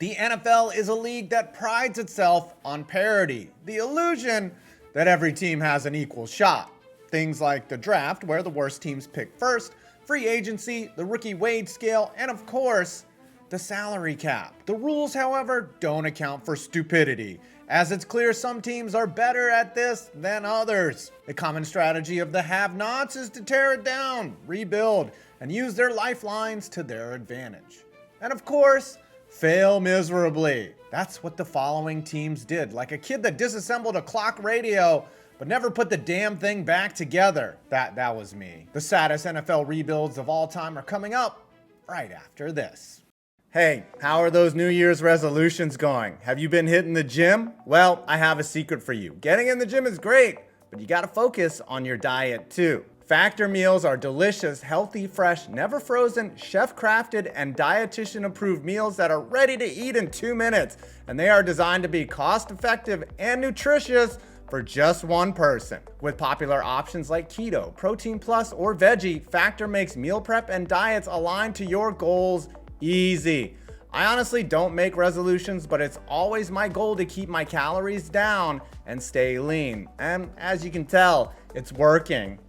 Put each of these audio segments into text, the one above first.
The NFL is a league that prides itself on parity, the illusion that every team has an equal shot. Things like the draft, where the worst teams pick first, free agency, the rookie wage scale, and of course, the salary cap. The rules, however, don't account for stupidity, as it's clear some teams are better at this than others. The common strategy of the have-nots is to tear it down, rebuild, and use their lifelines to their advantage. And of course, fail miserably. That's what the following teams did, like a kid that disassembled a clock radio but never put the damn thing back together. That was me. The saddest NFL rebuilds of all time are coming up right after this. Hey, how are those New Year's resolutions going? Have you been hitting the gym? Well, I have a secret for you. Getting in the gym is great, but you gotta focus on your diet too. Factor meals are delicious, healthy, fresh, never frozen, chef-crafted, and dietitian-approved meals that are ready to eat in 2 minutes. And they are designed to be cost-effective and nutritious for just one person. With popular options like keto, protein plus, or veggie, Factor makes meal prep and diets aligned to your goals easy. I honestly don't make resolutions, but it's always my goal to keep my calories down and stay lean. And as you can tell, it's working.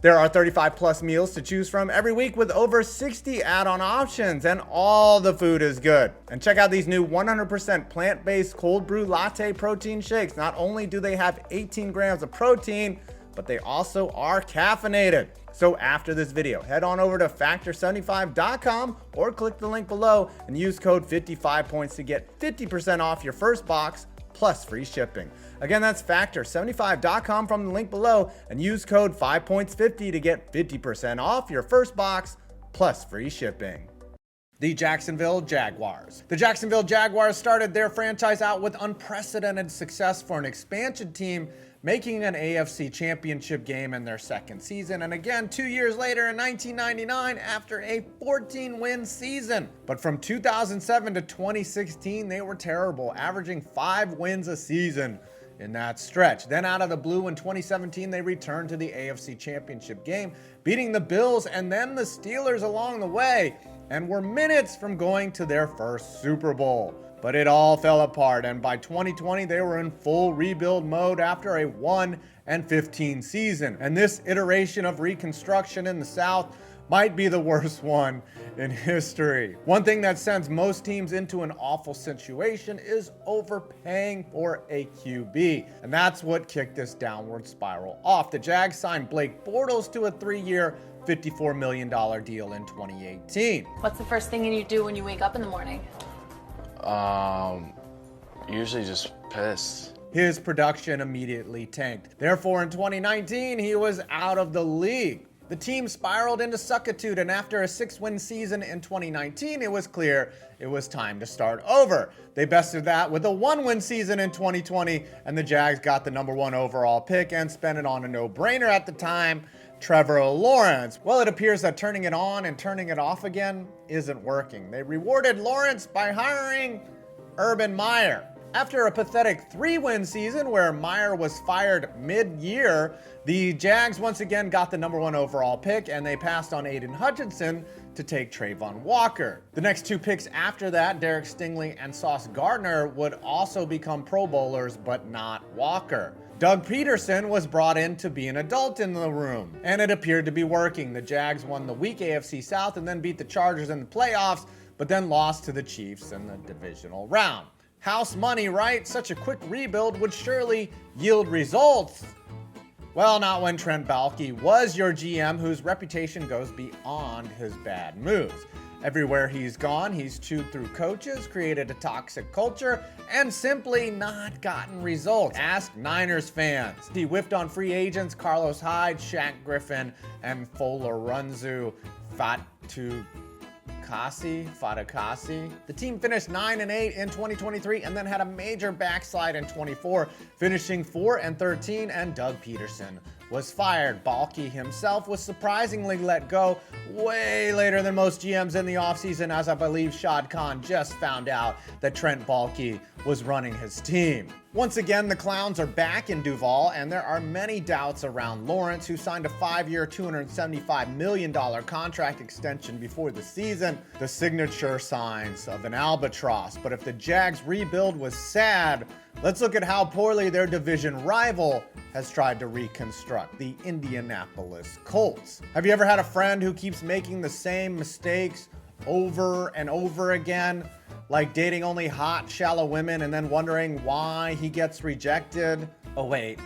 There are 35 plus meals to choose from every week with over 60 add-on options, and all the food is good. And check out these new 100% plant-based cold brew latte protein shakes. Not only do they have 18 grams of protein, but they also are caffeinated. So after this video, head on over to factor75.com or click the link below and use code 55points to get 50% off your first box plus free shipping. Again, that's factor75.com from the link below and use code 5points50 to get 50% off your first box plus free shipping. The Jacksonville Jaguars. The Jacksonville Jaguars started their franchise out with unprecedented success for an expansion team, making an AFC championship game in their second season, and again 2 years later in 1999 after a 14-win season. But from 2007 to 2016, they were terrible, averaging 5 wins a season in that stretch. Then out of the blue in 2017, they returned to the AFC championship game, beating the Bills and then the Steelers along the way, and were minutes from going to their first Super Bowl. But it all fell apart, and by 2020, they were in full rebuild mode after a 1-15 season. And this iteration of reconstruction in the South might be the worst one in history. One thing that sends most teams into an awful situation is overpaying for a QB. And that's what kicked this downward spiral off. The Jags signed Blake Bortles to a 3-year, $54 million deal in 2018. What's the first thing you do when you wake up in the morning? Usually just pissed. His production immediately tanked. Therefore, in 2019, he was out of the league. The team spiraled into suckitude, and after a 6-win season in 2019, it was clear it was time to start over. They bested that with a 1-win season in 2020, and the Jags got the #1 overall pick and spent it on a no-brainer at the time, Trevor Lawrence. Well, it appears that turning it on and turning it off again isn't working. They rewarded Lawrence by hiring Urban Meyer. After a pathetic 3-win season where Meyer was fired mid-year, the Jags once again got the #1 overall pick, and they passed on Aiden Hutchinson to take Trayvon Walker. The next 2 picks after that, Derek Stingley and Sauce Gardner, would also become Pro Bowlers, but not Walker. Doug Peterson was brought in to be an adult in the room, and it appeared to be working. The Jags won the weak AFC South and then beat the Chargers in the playoffs, but then lost to the Chiefs in the divisional round. House money, right? Such a quick rebuild would surely yield results. Well, not when Trent Baalke was your GM, whose reputation goes beyond his bad moves. Everywhere he's gone, he's chewed through coaches, created a toxic culture, and simply not gotten results. Ask Niners fans. He whiffed on free agents Carlos Hyde, Shaq Griffin, and Folorunzu Fatukasi. The team finished 9-8 in 2023 and then had a major backslide in 24, finishing 4-13, and Doug Peterson was fired. Baalke himself was surprisingly let go way later than most GMs in the offseason, as I believe Shad Khan just found out that Trent Baalke was running his team. Once again, the clowns are back in Duval, and there are many doubts around Lawrence, who signed a 5-year, $275 million contract extension before the season, the signature signs of an albatross. But if the Jags' rebuild was sad, let's look at how poorly their division rival has tried to reconstruct, the Indianapolis Colts. Have you ever had a friend who keeps making the same mistakes over and over again? Like dating only hot, shallow women and then wondering why he gets rejected? Oh wait,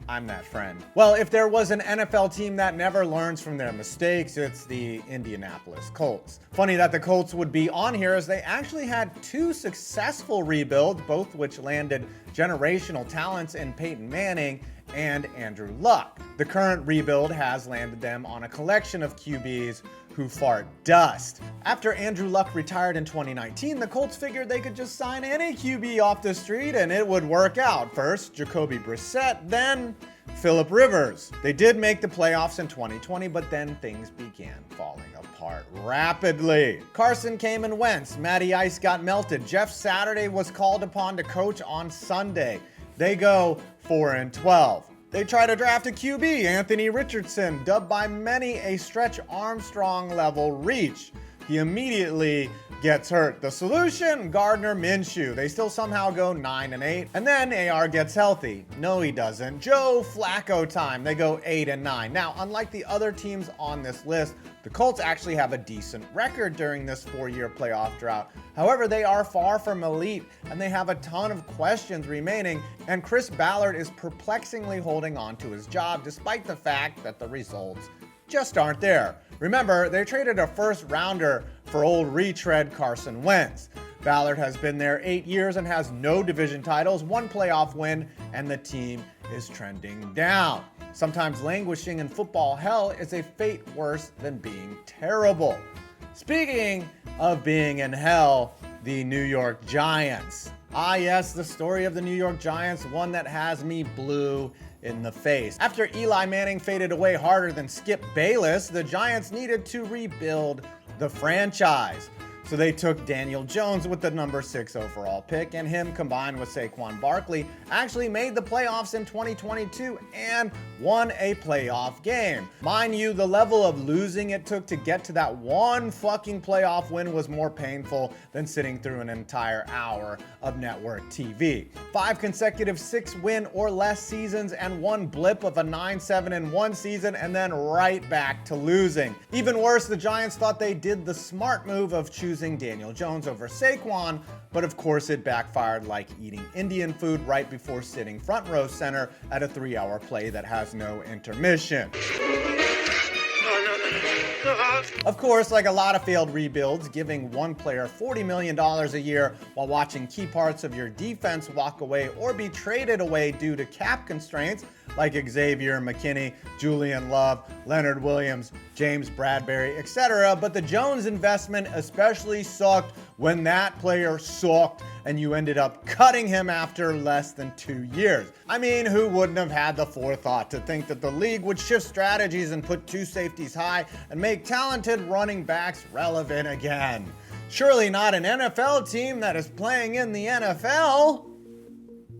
I'm that friend. Well, if there was an NFL team that never learns from their mistakes, it's the Indianapolis Colts. Funny that the Colts would be on here, as they actually had 2 successful rebuilds, both which landed generational talents in Peyton Manning and Andrew Luck. The current rebuild has landed them on a collection of QBs who fart dust. After Andrew Luck retired in 2019, the Colts figured they could just sign any QB off the street and it would work out. First, Jacoby Brissett, then Phillip Rivers. They did make the playoffs in 2020, but then things began falling apart rapidly. Carson came and went. Matty Ice got melted. Jeff Saturday was called upon to coach on Sunday. They go 4-12. They try to draft a QB, Anthony Richardson, dubbed by many a Stretch Armstrong level reach. He immediately gets hurt. The solution? Gardner Minshew. They still somehow go 9-8. And then AR gets healthy. No, he doesn't. Joe Flacco time. They go 8-9. Now, unlike the other teams on this list, the Colts actually have a decent record during this 4-year playoff drought. However, they are far from elite, and they have a ton of questions remaining, and Chris Ballard is perplexingly holding on to his job despite the fact that the results just aren't there. Remember, they traded a first rounder for old retread Carson Wentz. Ballard has been there 8 years and has no division titles, 1 playoff win, and the team is trending down. Sometimes languishing in football hell is a fate worse than being terrible. Speaking of being in hell, the New York Giants. Ah yes, the story of the New York Giants, one that has me blue in the face. After Eli Manning faded away harder than Skip Bayless, the Giants needed to rebuild the franchise. So they took Daniel Jones with the number 6 overall pick, and him combined with Saquon Barkley actually made the playoffs in 2022 and won a playoff game. Mind you, the level of losing it took to get to that one fucking playoff win was more painful than sitting through an entire hour of network TV. 5 consecutive 6-win or less seasons and 1 blip of a 9-7-1 season, and then right back to losing. Even worse, the Giants thought they did the smart move of choosing Daniel Jones over Saquon, but of course it backfired like eating Indian food right before sitting front row center at a 3-hour play that has no intermission. Of course, like a lot of failed rebuilds, giving one player $40 million a year while watching key parts of your defense walk away or be traded away due to cap constraints like Xavier McKinney, Julian Love, Leonard Williams, James Bradbury, etc. But the Jones investment especially sucked when that player sucked and you ended up cutting him after less than 2 years. I mean, who wouldn't have had the forethought to think that the league would shift strategies and put 2 safeties high and make talented running backs relevant again? Surely not an NFL team that is playing in the NFL.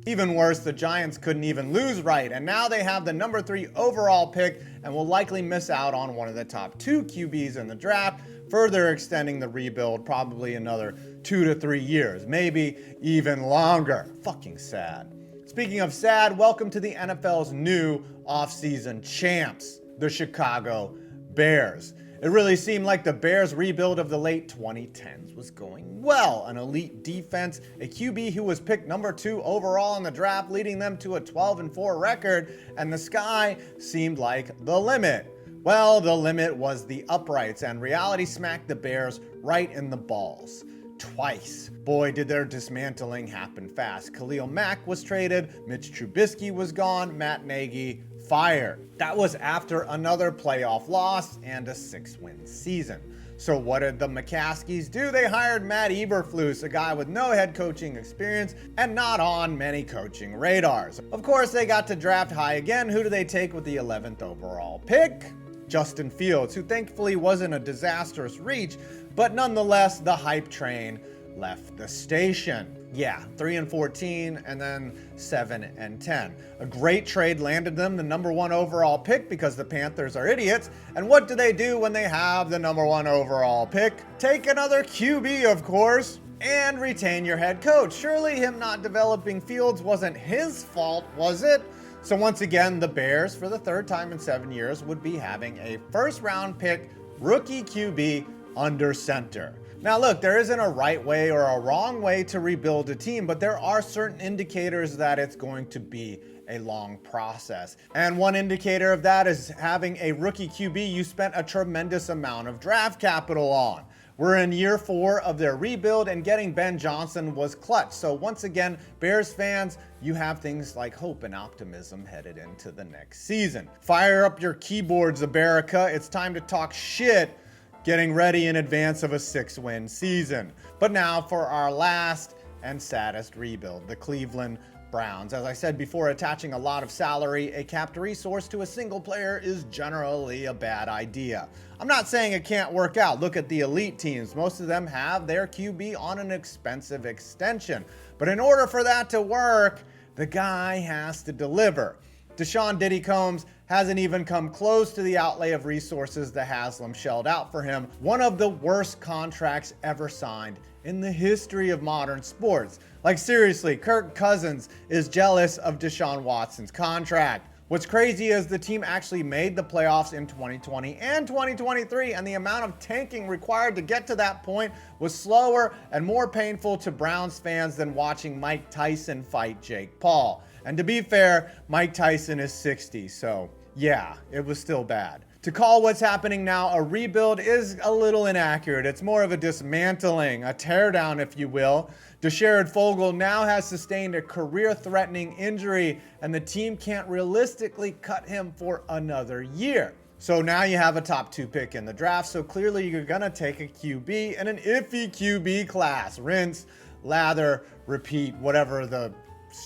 Even worse, the Giants couldn't even lose right, and now they have the number 3 overall pick and will likely miss out on one of the top 2 QBs in the draft, further extending the rebuild probably another 2 to 3 years, maybe even longer. Fucking sad. Speaking of sad, welcome to the NFL's new offseason champs, the Chicago Bears. It really seemed like the Bears' rebuild of the late 2010s was going well. An elite defense, a QB who was picked number 2 overall in the draft, leading them to a 12-4 record, and the sky seemed like the limit. Well, the limit was the uprights, and reality smacked the Bears right in the balls. Twice. Boy, did their dismantling happen fast. Khalil Mack was traded, Mitch Trubisky was gone, Matt Nagy fired. That was after another playoff loss and a 6-win season. So what did the McCaskies do? They hired Matt Eberflus, a guy with no head coaching experience and not on many coaching radars. Of course, they got to draft high again. Who do they take with the 11th overall pick? Justin Fields, who thankfully wasn't a disastrous reach, but nonetheless, the hype train left the station. Yeah, 3-14 and then 7-10. A great trade landed them the number 1 overall pick because the Panthers are idiots. And what do when they have the number 1 overall pick? Take another QB, of course, and retain your head coach. Surely him not developing Fields wasn't his fault, was it? So once again, the Bears, for the 3rd time in 7 years, would be having a first-round pick rookie QB under center. Now look, there isn't a right way or a wrong way to rebuild a team, but there are certain indicators that it's going to be a long process. And one indicator of that is having a rookie QB you spent a tremendous amount of draft capital on. We're in year 4 of their rebuild, and getting Ben Johnson was clutch. So once again, Bears fans, you have things like hope and optimism headed into the next season. Fire up your keyboards, America. It's time to talk shit, getting ready in advance of a 6-win season. But now for our last and saddest rebuild, the Cleveland Browns. As I said before, attaching a lot of salary, a capped resource to a single player is generally a bad idea. I'm not saying it can't work out. Look at the elite teams. Most of them have their QB on an expensive extension. But in order for that to work, the guy has to deliver. Deshaun Diddy Combs hasn't even come close to the outlay of resources that Haslam shelled out for him. One of the worst contracts ever signed in the history of modern sports. Like seriously, Kirk Cousins is jealous of Deshaun Watson's contract. What's crazy is the team actually made the playoffs in 2020 and 2023, and the amount of tanking required to get to that point was slower and more painful to Browns fans than watching Mike Tyson fight Jake Paul. And to be fair, Mike Tyson is 60, so yeah, it was still bad. To call what's happening now a rebuild is a little inaccurate. It's more of a dismantling, a teardown, if you will. Deshaun Fogel now has sustained a career-threatening injury, and the team can't realistically cut him for another year. So now you have a top 2 pick in the draft, so clearly you're gonna take a QB in an iffy QB class. Rinse, lather, repeat, whatever the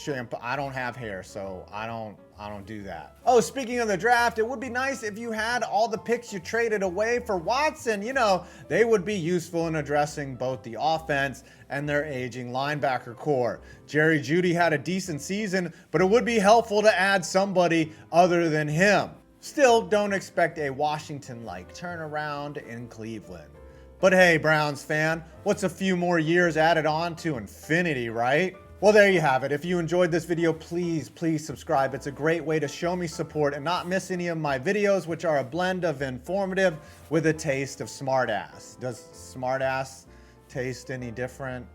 shampoo. I don't have hair, so I don't do that. Oh, speaking of the draft, it would be nice if you had all the picks you traded away for Watson. You know, they would be useful in addressing both the offense and their aging linebacker core. Jerry Jeudy had a decent season, but it would be helpful to add somebody other than him. Still, don't expect a Washington-like turnaround in Cleveland. But hey, Browns fan, what's a few more years added on to infinity, right? Well, there you have it. If you enjoyed this video, please subscribe. It's a great way to show me support and not miss any of my videos, which are a blend of informative with a taste of smartass. Does smartass taste any different?